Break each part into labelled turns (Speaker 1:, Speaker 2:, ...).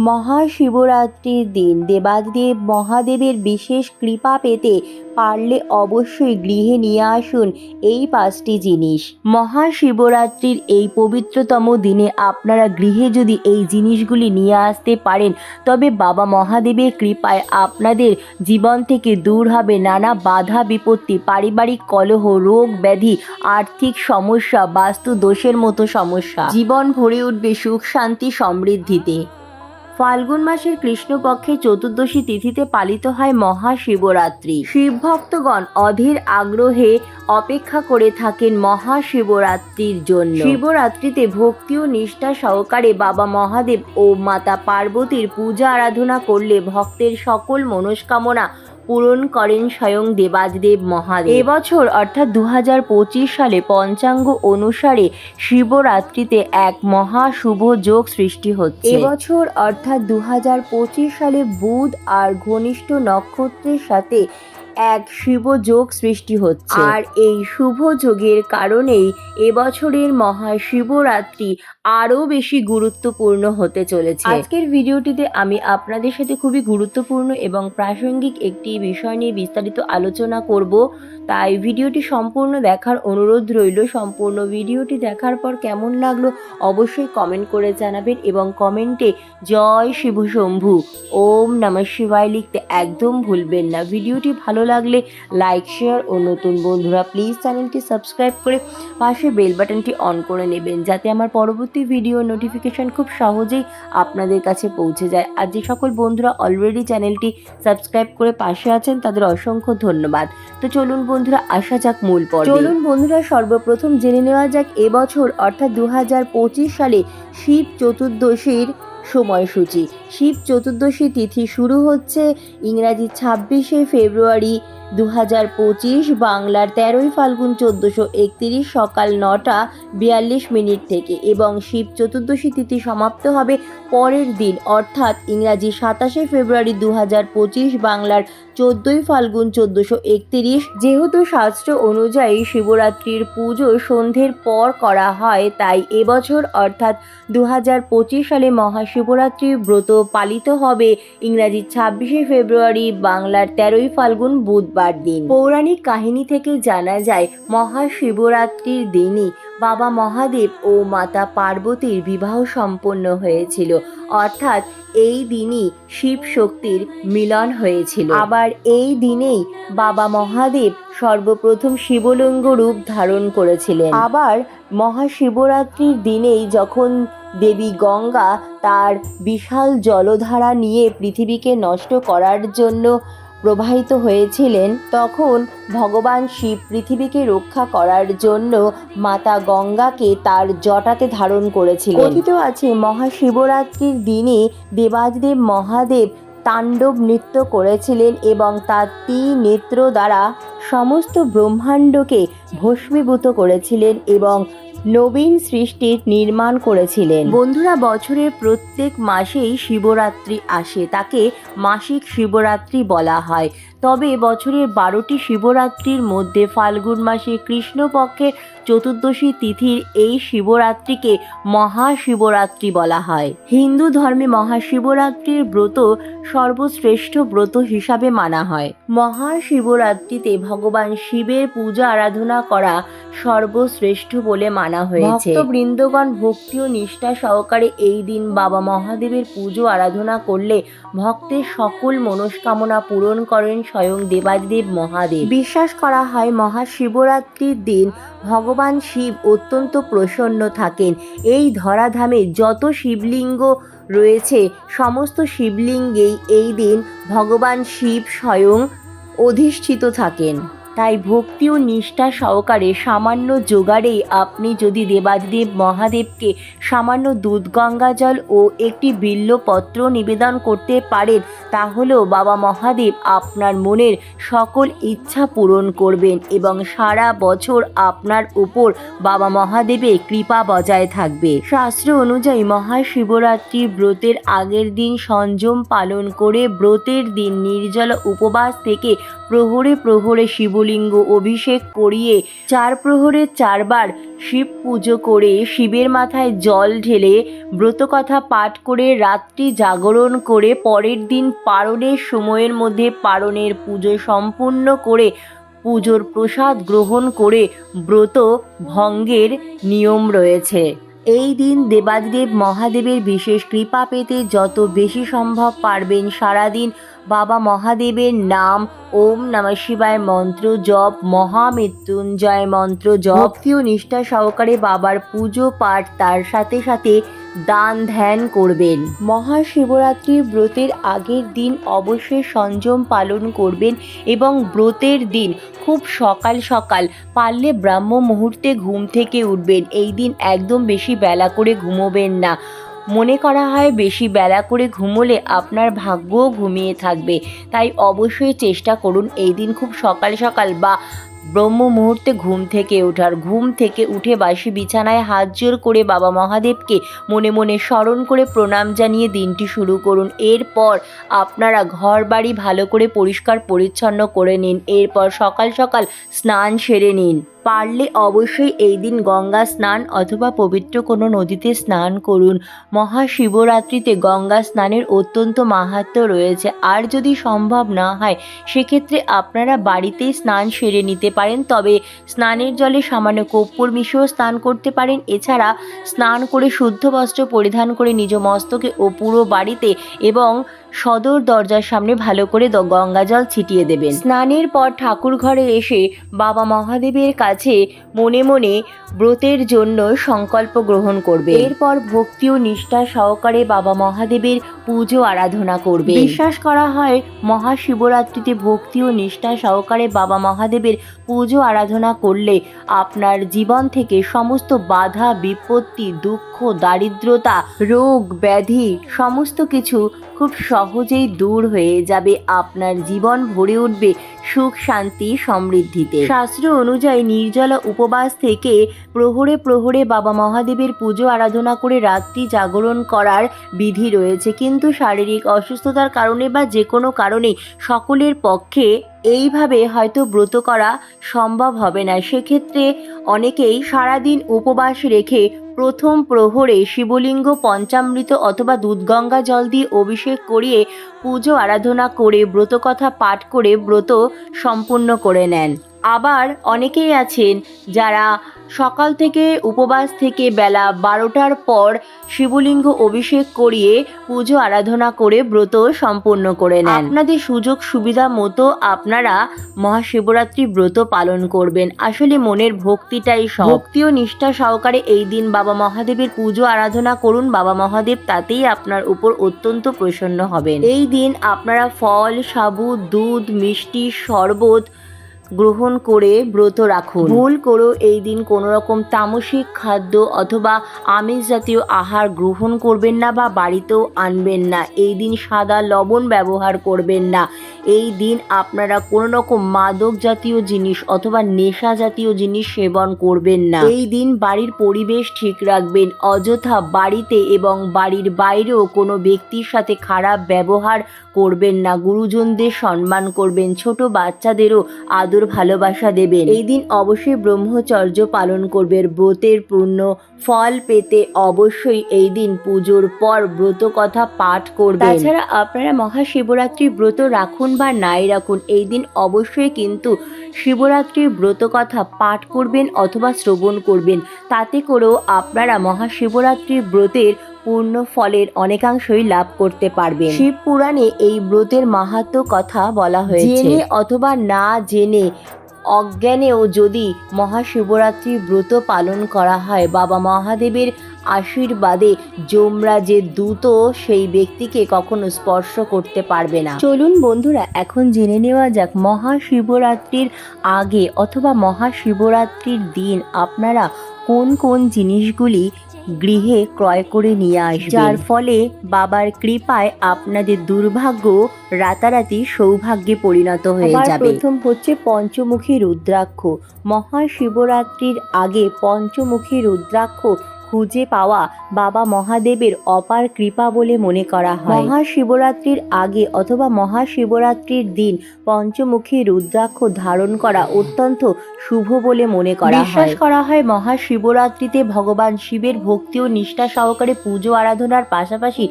Speaker 1: মহাশিবরাত্রির দিন দেবাদিদেব মহাদেবের বিশেষ কৃপা পেতে পারলে অবশ্যই গৃহে নিয়ে আসুন এই 5টি জিনিস। মহাশিবরাত্রির এই পবিত্রতম দিনে আপনারা গৃহে যদি এই জিনিসগুলি নিয়ে আসতে পারেন তবে বাবা মহাদেবের কৃপায় আপনাদের জীবন থেকে দূর হবে নানা বাধা বিপত্তি, পারিবারিক কলহ, রোগ ব্যাধি, আর্থিক সমস্যা, বাস্তু দোষের মতো সমস্যা। জীবন ভরে উঠবে সুখ শান্তি সমৃদ্ধিতে। ফাল্গুন মাসের কৃষ্ণপক্ষের চতুর্দশী তিথিতে পালিত হয় মহাশিবরাত্রি। শিব ভক্তগণ অধীর আগ্রহে অপেক্ষা করে থাকেন মহাশিবরাত্রির জন্য। শিবরাত্রিতে ভক্তি ও নিষ্ঠা সহকারে বাবা মহাদেব ও মাতা পার্বতীর পূজা আরাধনা করলে ভক্তের সকল মনস্কামনা পূরণ করেন স্বয়ং দেবাদিদেব মহাদেব। এবছর অর্থাৎ 2025 সালে পঞ্চাঙ্গ অনুসারে শিবরাত্রিতে এক মহা শুভ যোগ সৃষ্টি হচ্ছে। এবছর অর্থাৎ 2025 সালে বুধ আর ঘনিষ্ঠ নক্ষত্রের সাথে এক শুভ যোগ সৃষ্টি হচ্ছে, আর এই শুভ যোগের কারণেই এবছরের মহাশিবরাত্রি আরও বেশি গুরুত্বপূর্ণ হতে চলেছে। আজকের ভিডিওটিতে আমি আপনাদের সাথে খুবই গুরুত্বপূর্ণ এবং প্রাসঙ্গিক একটি বিষয় নিয়ে বিস্তারিত আলোচনা করব, তাই ভিডিওটি সম্পূর্ণ দেখার অনুরোধ রইল। সম্পূর্ণ ভিডিওটি দেখার পর কেমন লাগলো অবশ্যই কমেন্ট করে জানাবেন এবং কমেন্টে জয় শিব শম্ভু, ওম নমঃ শিবায় লিখতে একদম ভুলবেন না। ভিডিওটি ভালো লাগলে লাইক, শেয়ার ও নতুন বন্ধুরা প্লিজ চ্যানেলটি সাবস্ক্রাইব করে পাশে বেল বাটনটি অন করে নেবেন, যাতে আমার পরবর্তী ভিডিও নোটিফিকেশন খুব সহজেই আপনাদের কাছে পৌঁছে যায়। আর যে সকল বন্ধুরা অলরেডি চ্যানেলটি সাবস্ক্রাইব করে পাশে আছেন তাদের অসংখ্য ধন্যবাদ। তো চলুন বন্ধুরা আসা যাক মূল পর্বে। চলুন বন্ধুরা সর্বপ্রথম জেনে নেওয়া যাক এবছর অর্থাৎ 2025 সালে শিব চতুর্দশীর সময়সূচি। শিব চতুর্দশী তিথি শুরু হচ্ছে ইংরাজি 26শে ফেব্রুয়ারি 2025, বাংলার 13ই ফাল্গুন 1431 সকাল 9:42 থেকে এবং শিব চতুর্দশী তিথি সমাপ্ত হবে পরের দিন অর্থাৎ ইংরাজি 27শে ফেব্রুয়ারি 2025, বাংলার 14ই ফাল্গুন 1431। যেহেতু শাস্ত্র অনুযায়ী শিবরাত্রির পুজো সন্ধ্যের পর করা হয়, তাই এবছর অর্থাৎ 2025 সালে মহাশিবরাত্রির ব্রত পালিত হবে ইংরাজি 26শে ফেব্রুয়ারি, বাংলার 13ই ফাল্গুন বুধবার দিন। পৌরাণিক কাহিনী থেকে জানা যায় মহাশিবরাত্রির দিনই বাবা মহাদেব ও মাতা পার্বতীর বিবাহ সম্পন্ন হয়েছিল, অর্থাৎ এই দিনই শিব শক্তির মিলন হয়েছিল। আবার এই দিনেই বাবা মহাদেব সর্বপ্রথম শিবলিঙ্গ রূপ ধারণ করেছিলেন। আবার মহাশিবরাত্রির দিনেই যখন দেবী গঙ্গা তার বিশাল জলধারা নিয়ে পৃথিবীকে নষ্ট করার জন্য প্রবাহিত হয়েছিলেন, তখন ভগবান শিব পৃথিবীকে রক্ষা করার জন্য মাতা গঙ্গাকে তার জটাতে ধারণ করেছিলেন। কথিত আছে মহাশিবরাত্রির দিনে দেবাদিদেব মহাদেব তাণ্ডব নৃত্য করেছিলেন এবং তার 3 নেত্র দ্বারা সমস্ত ব্রহ্মাণ্ডকে ভস্মীভূত করেছিলেন এবং নবীন সৃষ্টির নির্মাণ করেছিলেন। বন্ধুরা, বছরের প্রত্যেক মাসেই শিবরাত্রি আসে, তাকে মাসিক শিবরাত্রি বলা হয়। তবে বছরের 12টি শিবরাত্রির মধ্যে ফাল্গুন মাসে কৃষ্ণপক্ষের চতুর্দশী তিথির এই শিবরাত্রিকে মহাশিবরাত্রি বলা হয়। হিন্দু ধর্মে মহাশিবরাত্রির ব্রত সর্বশ্রেষ্ঠ ব্রত হিসাবে মানা হয়। মহাশিবরাত্রিতে ভগবান শিবের পূজা আরাধনা করা সর্বশ্রেষ্ঠ বলে মানা হয়েছে। ভক্তবৃন্দগণ ভক্তি ও নিষ্ঠা সহকারে এই দিন বাবা মহাদেবের পুজো আরাধনা করলে ভক্তের সকল মনস্কামনা পূরণ করেন স্বয়ং দেবাদিদেব মহাদেব। বিশ্বাস করা হয় মহাশিবরাত্রির দিন ভগবান শিব অত্যন্ত প্রসন্ন থাকেন। এই ধরাধামে যত শিবলিঙ্গ রয়েছে সমস্ত শিবলিঙ্গেই এই দিন ভগবান শিব স্বয়ং অধিষ্ঠিত থাকেন। তাই ভক্তি ও নিষ্ঠা সহকারে সামান্য জোগাড়েই আপনি যদি দেবাদিদেব মহাদেবকে সামান্য দুধ গঙ্গাজল ও একটি বিল্বপত্র নিবেদন করতে পারেন, তা হলো বাবা মহাদেব আপনার মনের সকল ইচ্ছা পূরণ করবেন এবং সারা বছর আপনার উপর বাবা মহাদেবের কৃপা বজায় থাকবে। শাস্ত্র অনুযায়ী মহাশিবরাত্রির ব্রতের আগের দিন সংযম পালন করে ব্রতের দিন নির্জল উপবাস থেকে প্রহরে প্রহরে শিবলিঙ্গ অভিষেক করিয়ে 4 প্রহরে 4 বার শিব পুজো করে শিবের মাথায় জল ঢেলে ব্রতকথা পাঠ করে রাত্রি জাগরণ করে পরের দিন পারণের সময়ের মধ্যে পারণের পুজো সম্পূর্ণ করে পুজোর প্রসাদ গ্রহণ করে ব্রত ভঙ্গের নিয়ম রয়েছে। এই দিন দেবাদিদেব মহাদেবের বিশেষ কৃপা পেতে যত বেশি সম্ভব পারবেন সারাদিন বাবা মহাদেবের নাম ওম নমঃ শিবায় মন্ত্র জপ, মহামৃত্যুঞ্জয় মন্ত্র জপ, ভক্তি ও নিষ্ঠা সহকারে বাবার পুজো পাঠ, তার সাথে সাথে দান ধ্যান করবেন। মহাশিবরাত্রির ব্রতের আগের দিন অবশ্যই সংযম পালন করবেন এবং ব্রতের দিন খুব সকাল সকাল পারলে ব্রাহ্ম মুহূর্তে ঘুম থেকে উঠবেন। এই দিন একদম বেশি বেলা করে ঘুমোবেন না। মনে করা হয় বেশি বেলা করে ঘুমোলে আপনার ভাগ্যও ঘুমিয়ে থাকবে, তাই অবশ্যই চেষ্টা করুন এই দিন খুব সকাল সকাল বা ব্রহ্ম মুহূর্তে ঘুম থেকে ওঠার। ঘুম থেকে উঠে বাসি বিছানায় হাত জোড় করে বাবা মহাদেবকে মনে মনে স্মরণ করে প্রণাম জানিয়ে দিনটি শুরু করুন। এরপর আপনারা ঘর বাড়ি ভালো করে পরিষ্কার পরিচ্ছন্ন করে নিন। এরপর সকাল সকাল স্নান সেরে নিন। পারলে অবশ্যই এই দিন গঙ্গা স্নান অথবা পবিত্র কোনো নদীতে স্নান করুন। মহাশিবরাত্রিতে গঙ্গা স্নানের অত্যন্ত মাহাত্ম্য রয়েছে। আর যদি সম্ভব না হয় সেক্ষেত্রে আপনারা বাড়িতেই স্নান সেরে নিতে পারেন, তবে স্নানের জলে সামান্য কর্পূর মিশিয়েও স্নান করতে পারেন। এছাড়া স্নান করে শুদ্ধ বস্ত্র পরিধান করে নিজ মস্তকে ও পুরো বাড়িতে এবং সদর দরজার সামনে ভালো করে গঙ্গা জল ছিটিয়ে দেবেন। স্নানের পর ঠাকুর ঘরে এসে বাবা মহাদেবের কাছে মনে মনে ব্রতের জন্য সংকল্প গ্রহণ করবে। এরপর ভক্তি ও নিষ্ঠা সহকারে বাবা মহাদেবের পুজো আরাধনা করবে। বিশ্বাস করা হয় মহাশিবরাত্রিতে ভক্তি ও নিষ্ঠা সহকারে বাবা মহাদেবের পুজো আরাধনা করলে আপনার জীবন থেকে সমস্ত বাধা বিপত্তি, দুঃখ, দারিদ্রতা, রোগ ব্যাধি সমস্ত কিছু খুব সহজেই দূর হয়ে যাবে। আপনার জীবন ভরে উঠবে সুখ শান্তি সমৃদ্ধিতে। শাস্ত্র অনুযায়ী নির্জলা উপবাস থেকে প্রহরে প্রহরে বাবা মহাদেবের পুজো আরাধনা করে রাত্রি জাগরণ করার বিধি রয়েছে, কিন্তু শারীরিক অসুস্থতার কারণে বা যে কোনো কারণে সকলের পক্ষে এইভাবে হয়তো ব্রত করা সম্ভব হবে না। সেক্ষেত্রে অনেকেই সারাদিন উপবাস রেখে প্রথম প্রহরে শিবলিঙ্গ পঞ্চামৃত অথবা দুধগঙ্গা জল দিয়ে অভিষেক করিয়ে পুজো আরাধনা করে ব্রতকথা পাঠ করে ব্রত সম্পূর্ণ করে নেন। আবার অনেকেই আছেন যারা সকাল থেকে উপবাস থেকে বেলা 12টার পর শিবলিঙ্গ অভিষেক করিয়ে পুজো আরাধনা করে ব্রত সম্পূর্ণ করে নেন। আপনাদের সুযোগ সুবিধা মতো আপনারা মহাশিবরাত্রি ব্রত পালন করবেন। আসলে মনের ভক্তিটাই সব। ভক্তি ও নিষ্ঠা সহকারে এই দিন বাবা মহাদেবের পুজো আরাধনা করুন। বাবা মহাদেব তাতেই আপনার উপর অত্যন্ত প্রসন্ন হবেন। এই দিন আপনারা ফল, সাবু, দুধ, মিষ্টি, শরবত গ্রহণ করে ব্রত রাখুন। ভুল করেও এই দিন কোনো রকম তামসিক খাদ্য অথবা আমিষ জাতীয় আহার গ্রহণ করবেন না বা বাড়িতেও আনবেন না। এই দিন সাদা লবণ ব্যবহার করবেন না। এই দিন আপনারা কোনো রকম মাদক জাতীয় জিনিস অথবা নেশা জাতীয় জিনিস সেবন করবেন না। এই দিন বাড়ির পরিবেশ ঠিক রাখবেন। অযথা বাড়িতে এবং বাড়ির বাইরেও কোনো ব্যক্তির সাথে খারাপ ব্যবহার করবেন না। গুরুজনদের সম্মান করবেন। ছোট বাচ্চাদেরও আদর ভালোবাসা দেবেন। এই দিন অবশ্যই ব্রহ্মচর্য পালন করবেন। ব্রতের পূর্ণ ফল পেতে অবশ্যই এই দিন পুজোর পর ব্রত কথা পাঠ করবেন। তাছাড়া আপনারা মহাশিবরাত্রির ব্রত রাখুন বা নাই রাখুন, এই দিন অবশ্যই কিন্তু শিবরাত্রির ব্রত কথা পাঠ করবেন অথবা শ্রবণ করবেন। তাতে করেও আপনারা মহাশিবরাত্রির ব্রতের পূর্ণ ফলের অনেকাংশই লাভ করতে পারবেন। শিব পুরাণে এই ব্রতের মাহাত্ম্য কথা বলা হয়েছে। জেনে অথবা না জেনে অজ্ঞানেও যদি মহাশিবরাত্রির ব্রত পালন করা হয়, বাবা মহাদেবের আশীর্বাদে যমরাজের দূত সেই ব্যক্তিকে কখনো স্পর্শ করতে পারবে না। চলুন বন্ধুরা, এখন জেনে নেওয়া যাক মহাশিবরাত্রির আগে অথবা মহাশিবরাত্রির দিন আপনারা কোন কোন জিনিসগুলি গৃহে ক্রয় করে নিয়ে আসবেন, যার ফলে বাবার কৃপায় আপনাদের দুর্ভাগ্য রাতারাতি সৌভাগ্যে পরিণত হয়ে যাবে। প্রথম হচ্ছে পঞ্চমুখী রুদ্রাক্ষ। মহাশিবরাত্রির আগে পঞ্চমুখী রুদ্রাক্ষ খুঁজে পাওয়া বাবা মহাদেবের অপার কৃপা বলে মনে করা হয়। মহাশিবরাত্রির আগে অথবা মহাশিবরাত্রির দিন পঞ্চমুখী রুদ্রাক্ষ ধারণ করা অত্যন্ত শুভ বলে মনে করা হয়। বিশ্বাস করা হয় মহাশিবরাত্রিতে ভগবান শিবের ভক্তি ও নিষ্ঠা সহকারে পুজো আরাধনার পাশাপাশি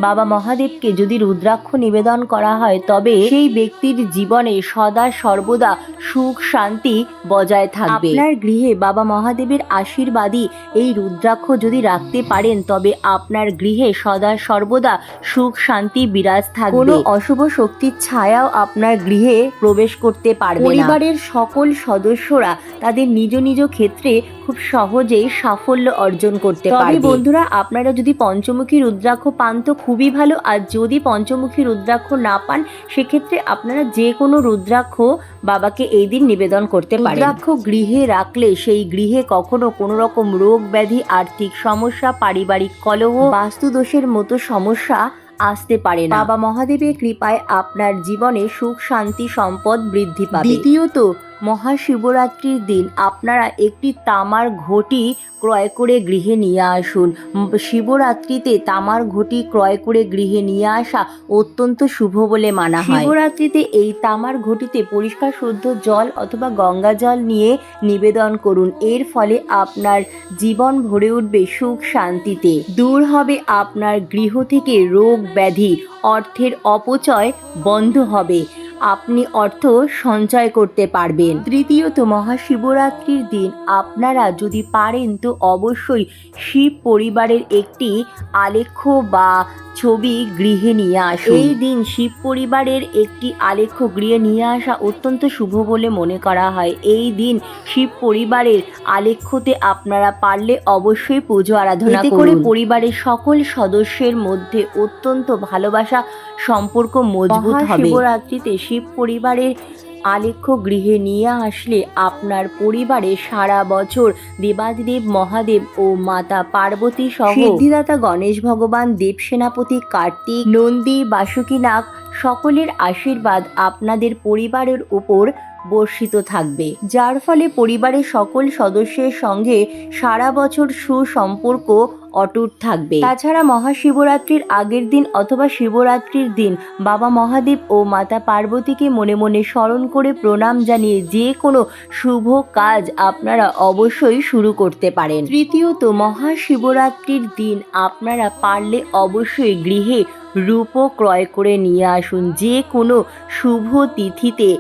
Speaker 1: বাবা মহাদেবকে যদি রুদ্রাক্ষ নিবেদন করা হয় তবে সেই ব্যক্তির জীবনে সদা সর্বদা সুখ শান্তি বজায় থাকবে। আপনার গৃহে বাবা মহাদেবের আশীর্বাদই এই রুদ্রাক্ষ যদি রাখতে পারেন তবে আপনার গৃহে সদা সর্বদা সুখ শান্তি বিরাজ থাকবে। কোনো অশুভ শক্তির ছায়াও আপনার গৃহে প্রবেশ করতে পারবে না। পরিবারের সকল সদস্যরা তাদের নিজ নিজ ক্ষেত্রে খুব সহজেই সাফল্য অর্জন করতে পারবে। তবে বন্ধুরা, আপনারা যদি পঞ্চমুখী রুদ্রাক্ষ পান তো খুবই ভালো, আর যদি পঞ্চমুখী রুদ্রাক্ষ না পান সেক্ষেত্রে আপনারা যে কোনো রুদ্রাক্ষ বাবাকে এই দিন নিবেদন করতে পারেন। রুদ্রাক্ষ গৃহে রাখলে সেই গৃহে কখনো কোনো রকম রোগ ব্যাধি, আর্থিক সমস্যা, পারিবারিক কলহ, বাস্তুদোষের মতো সমস্যা আসতে পারে না। বাবা মহাদেবের কৃপায় আপনার জীবনে সুখ শান্তি সম্পদ বৃদ্ধি পাবে। দ্বিতীয়ত, মহাশিবরাত্রির দিন আপনারা একটি তামার ঘটি ক্রয় করে গৃহে নিয়ে আসুন। শিবরাত্রিতে তামার ঘটি ক্রয় করে গৃহে নিয়ে আসা অত্যন্ত শুভ বলে মানা হয়। শিবরাত্রিতে এই তামার ঘটিতে পরিষ্কার শুদ্ধ জল অথবা গঙ্গা জল নিয়ে নিবেদন করুন। এর ফলে আপনার জীবন ভরে উঠবে সুখ শান্তিতে। দূর হবে আপনার গৃহ থেকে রোগ ব্যাধি, অর্থের অপচয় বন্ধ হবে, আপনি অর্থ সঞ্চয় করতে পারবেন। তৃতীয়ত, মহাশিবরাত্রির দিন আপনারা যদি পারেন তো অবশ্যই শিব পরিবারের একটি আলেখ্য বা ছবি গৃহে নিয়ে আসুন। এই দিন শিব পরিবারের একটি আলেখ্য গৃহে নিয়ে আসা অত্যন্ত শুভ বলে মনে করা হয়। এই দিন শিব পরিবারের আলেখ্যতে আপনারা পারলে অবশ্যই পুজো আরাধনা করুন। এতে করে পরিবারের সকল সদস্যের মধ্যে অত্যন্ত ভালোবাসা সম্পর্ক মজবুত হবে। শিবরাত্রিতে শিব পরিবারের আলেখ্য গৃহে নিয়ে আসলে আপনার পরিবারে সারা বছর দেবাদিদেব মহাদেব ও মাতা পার্বতী সহ সিদ্ধিদাতা গণেশ ভগবান, দেব সেনাপতি কার্তিক, নন্দী, বাসুকীনাগ সকলের আশীর্বাদ আপনাদের পরিবারের উপর বর্ষিত থাকবে, যার ফলে পরিবারের সকল সদস্যের সঙ্গে সারা বছর সুসম্পর্ক অটুট থাকবে। তাছাড়া মহাশিবরাত্রির আগের দিন অথবা শিবরাত্রির দিন বাবা মহাদেব ও মাতা পার্বতীকে মনে মনে স্মরণ করে প্রণাম জানিয়ে যে কোনো শুভ কাজ আপনারা অবশ্যই শুরু করতে পারেন। তৃতীয়ত, মহাশিবরাত্রির দিন আপনারা পারলে অবশ্যই গৃহে রূপো ক্রয় করে নিয়ে আসুন। যে কোনো শুভ তিথিতে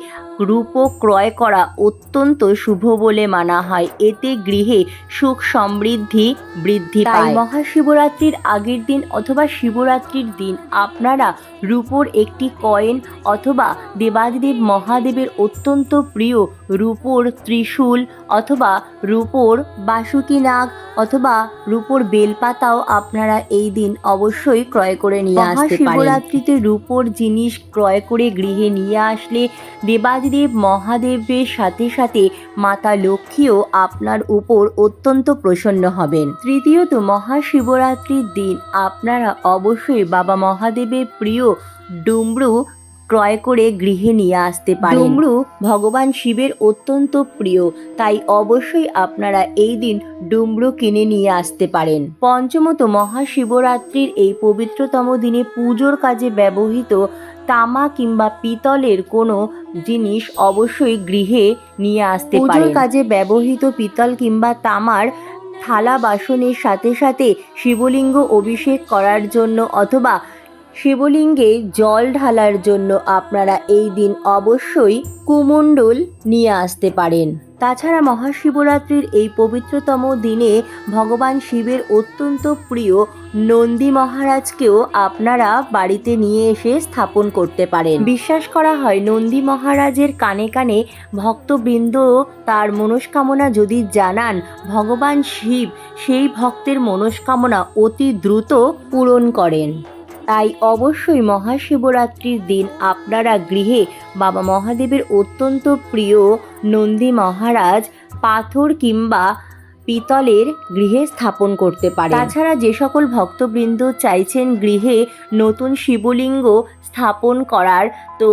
Speaker 1: রূপো ক্রয় করা অত্যন্ত শুভ বলে মানা হয়। এতে গৃহে সুখ সমৃদ্ধি বৃদ্ধি পায়। মহাশিবরাত্রির আগের দিন অথবা শিবরাত্রির দিন আপনারা রূপোর একটি কয়েন অথবা দেবাদিদেব মহাদেবের অত্যন্ত প্রিয় রূপোর ত্রিশূল অথবা রূপোর বাসুকীনাগ অথবা রূপোর বেলপাতাও আপনারা এই দিন অবশ্যই ক্রয় করে নিয়ে আসতে পারেন। মহাশিবরাত্রিতে রূপোর জিনিস ক্রয় করে গৃহে নিয়ে আসলে দেবাদিদেব মহাদেবের সাথে সাথে মাতা লক্ষ্মীও আপনার উপর অত্যন্ত প্রসন্ন হবেন। তৃতীয়ত, মহাশিবরাত্রির দিন আপনারা অবশ্যই বাবা মহাদেবের প্রিয় ডুমরু ক্রয় করে গৃহে নিয়ে আসতে পারেন। ডুমরু ভগবান শিবের অত্যন্ত প্রিয়, তাই অবশ্যই আপনারা এই দিন ডুমরু কিনে নিয়ে আসতে পারেন। পঞ্চমত, মহাশিবরাত্রির এই পবিত্রতম দিনে পুজোর কাজে ব্যবহৃত তামা কিংবা পিতলের কোনো জিনিস অবশ্যই গৃহে নিয়ে আসতে পারেন। পুজোর কাজে ব্যবহৃত পিতল কিংবা তামার থালা বাসনের সাথে সাথে শিবলিঙ্গ অভিষেক করার জন্য অথবা শিবলিঙ্গে জল ঢালার জন্য আপনারা এই দিন অবশ্যই কুমণ্ডল নিয়ে আসতে পারেন। তাছাড়া মহাশিবরাত্রির এই পবিত্রতম দিনে ভগবান শিবের অত্যন্ত প্রিয় নন্দী মহারাজকেও আপনারা বাড়িতে নিয়ে এসে স্থাপন করতে পারেন। বিশ্বাস করা হয় নন্দী মহারাজের কানে কানে ভক্তবৃন্দ তার মনস্কামনা যদি জানান, ভগবান শিব সেই ভক্তের মনস্কামনা অতি দ্রুত পূরণ করেন। তাই অবশ্যই মহাশিবরাত্রির দিন আপনারা গৃহে বাবা মহাদেবের অত্যন্ত প্রিয় নন্দী মহারাজ পাথর কিংবা পিতলের গৃহে স্থাপন করতে পারেন। তাছাড়া যে সকল ভক্তবৃন্দ চাইছেন গৃহে নতুন শিবলিঙ্গ স্থাপন করার, তো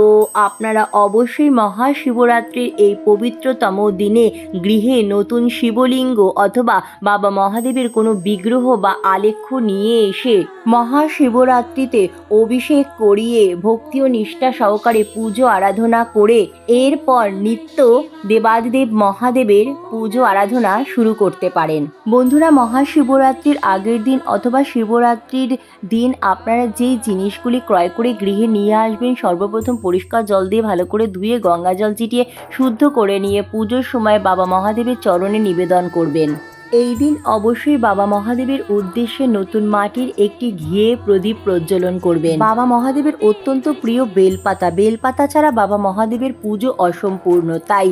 Speaker 1: আপনারা অবশ্যই মহাশিবরাত্রির এই পবিত্রতম দিনে গৃহে নতুন শিবলিঙ্গ অথবা বাবা মহাদেবের কোনো বিগ্রহ বা আলেখ্য নিয়ে এসে মহাশিবরাত্রিতে অভিষেক করিয়ে ভক্তি ও নিষ্ঠা সহকারে পুজো আরাধনা করে এরপর নিত্য দেবাদিদেব মহাদেবের পুজো আরাধনা শুরু করতে পারেন। বন্ধুরা, মহাশিবরাত্রির আগের দিন অথবা শিবরাত্রির দিন আপনারা যেই জিনিসগুলি ক্রয় করে গৃহে নিয়ে আসবেন, সর্বপ্রথম পরিষ্কার জল দিয়ে ভালো করে ধুয়ে গঙ্গা জল ছিটিয়ে শুদ্ধ করে নিয়ে পুজোর সময় বাবা মহাদেবের চরণে নিবেদন করবেন। এই দিন অবশ্যই বাবা মহাদেবের উদ্দেশ্যে নতুন মাটির একটি ঘিয়ে প্রদীপ প্রজ্বলন করবেন। বাবা মহাদেবের অত্যন্ত প্রিয় বেলপাতা ছাড়া বাবা মহাদেবের পুজো অসম্পূর্ণ, তাই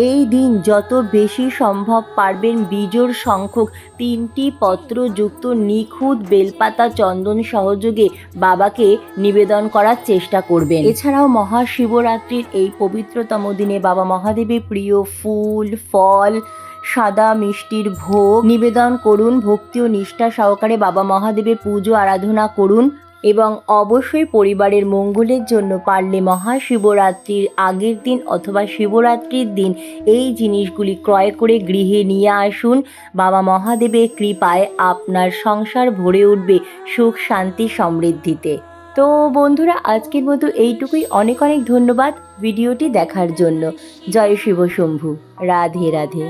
Speaker 1: এই দিন যত বেশি সম্ভব পারবেন বিজোড় সংখ্যক 3টি পত্রযুক্ত নিখুঁত বেলপাতা চন্দন সহযোগে বাবাকে নিবেদন করার চেষ্টা করবেন। এছাড়াও মহাশিবরাত্রির এই পবিত্রতম দিনে বাবা মহাদেবের প্রিয় ফুল, ফল, সাদা মিষ্টির ভোগ নিবেদন করুন। ভক্তি ও নিষ্ঠা সহকারে বাবা মহাদেবের পুজো আরাধনা করুন এবং অবশ্যই পরিবারের মঙ্গলের জন্য পারলে মহাশিবরাত্রির আগের দিন অথবা শিবরাত্রির দিন এই জিনিসগুলি ক্রয় করে গৃহে নিয়ে আসুন। বাবা মহাদেবের কৃপায় আপনার সংসার ভরে উঠবে সুখ, শান্তি, সমৃদ্ধিতে। তো বন্ধুরা, আজকের মতো এইটুকুই। অনেক অনেক ধন্যবাদ ভিডিওটি দেখার জন্য। জয় শিব শম্ভু। রাধে রাধে।